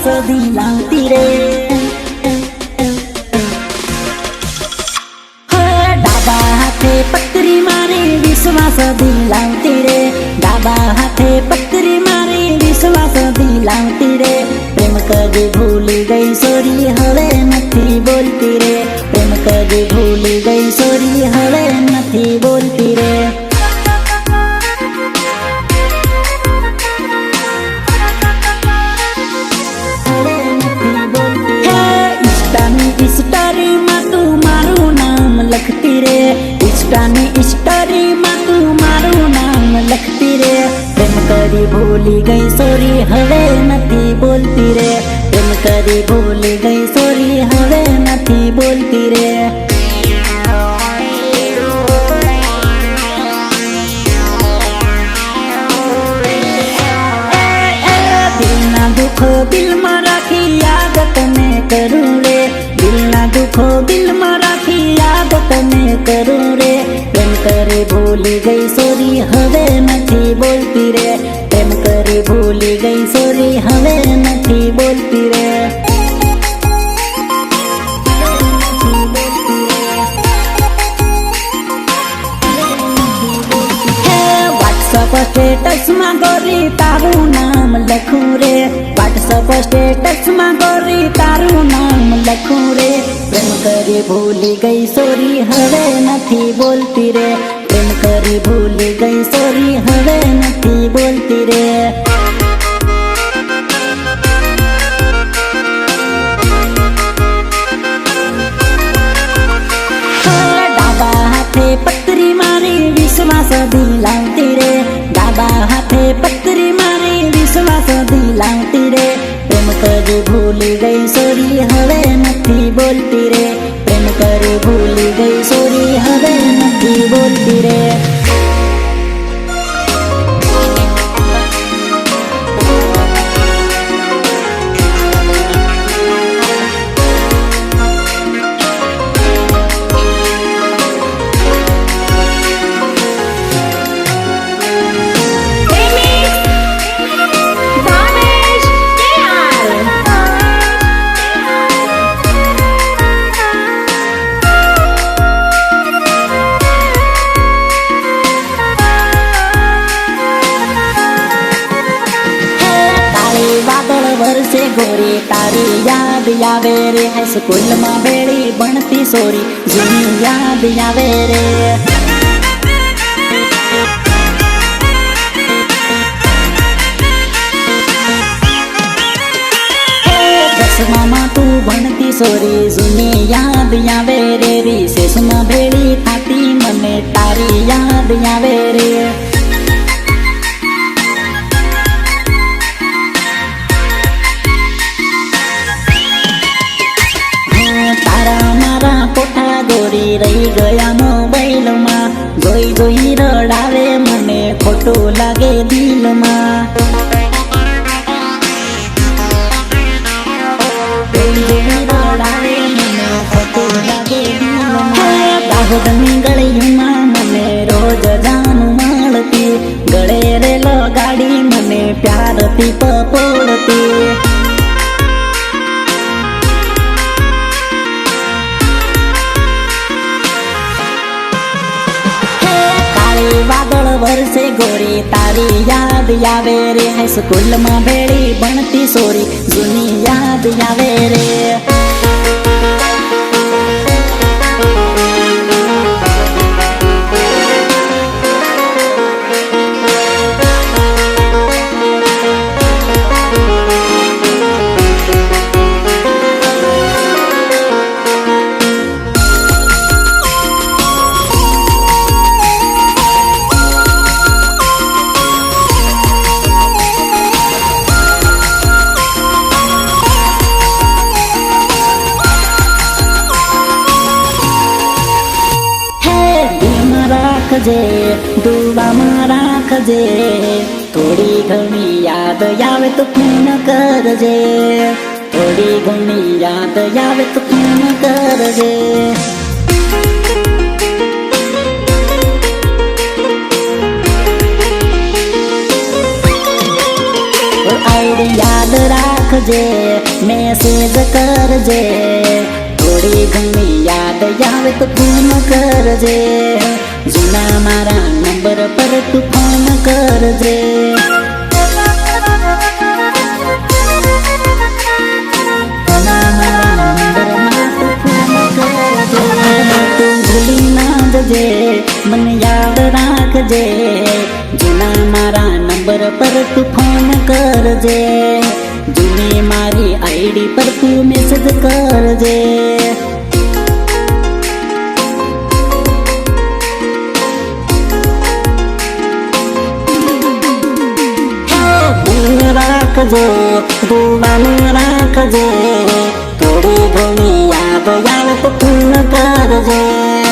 विश्वास दिलावती रे डाबा हाथे पत्तरी मारे विश्वास दिलावती रे डाबा हाथे पत्तरी मारे विश्वास दिलावती रे प्रेम कदी भूली गई सोरी हवे नथी बोलती रे प्रेम कदी भूली गई सोरी हवे नथी बोलती रे स्टोरी में तू मारू नाम लखती रे स्टोरी में तू मारू नाम लखती रे प्रेम करी भूली गई सोरी हवे नथी बोलती रे प्रेम करी भूली गई सोरी हवे नथी बोलती रे दिल ना दुखो दिल में राखी याद तने करूं रे दिल ना दुखो दिल में राखी याद तने करूं रे प्रेम करे भूली गई सोरी हवे नथी बोलती रे प्रेम करे भूली गई सोरी हवे नथी बोलती रे व्हाट्सएप स्टेटस में गोरी तारू नाम लखूं रे व्हाट्सएप स्टेटस में गोरी तारू नाम लखूं रे प्रेम करी भूली गई सोरी हवे नथी बोलती रे प्रेम करी भूली गई सोरी हवे नथी बोलती रे डाबा हाथे पत्तरी मारी विश्वास दिलावती रे डाबा हाथे पत्तरी मारी विश्वास दिलावती रे प्रेम करी भूली गई सोरी हवे नथी बोलती रे प्रेम करी भूली गई सोरी हवे नथी बोलती रे वर्षे गोरी तारी याद आवे रे हाई स्कूल में बेड़ी बनती सोरी जूनी याद आवे रे दसमा में तू बनती सोरी जूनी याद आवे रे रिसेस में बेड़ी थाती मने तारी याद आवे रे गोरी रही गया मोबाइल में जोई जोई रडावे मने खोटो लागे दिल में दाहोदनी गळियुं मने रोज जानू माळती गळे रेल गाड़ी मने प्यार थी पपोड़ती वादळ वर्षे गोरी तारी याद आवे रे हाई स्कूल में बेड़ी बनती सोरी जूनी याद आवे रे राखजे दुआ में राखजे थोड़ी घणी याद आवे तो फोन करजे थोड़ी घणी याद आवे तो फोन करजे याद राखजे મેસેજ કરજે. થોડી ઘણી યાદ આવે તો ફોન કરજે. જૂના મારા નંબર પર તું ફોન કરજે. જૂના મારા નંબરમાં તું ફોન કરજે. તું ભૂલી ના જજે, મને યાદ રાખજે. જૂના મારા નંબર પર તું ફોન કરજે. જૂની મારી આઈડી પર તું મેસેજ કરજે. રાખજો, રૂવાનું રાખજે. થોડી ઘણી યાદ આવે તો ફોન કરજે.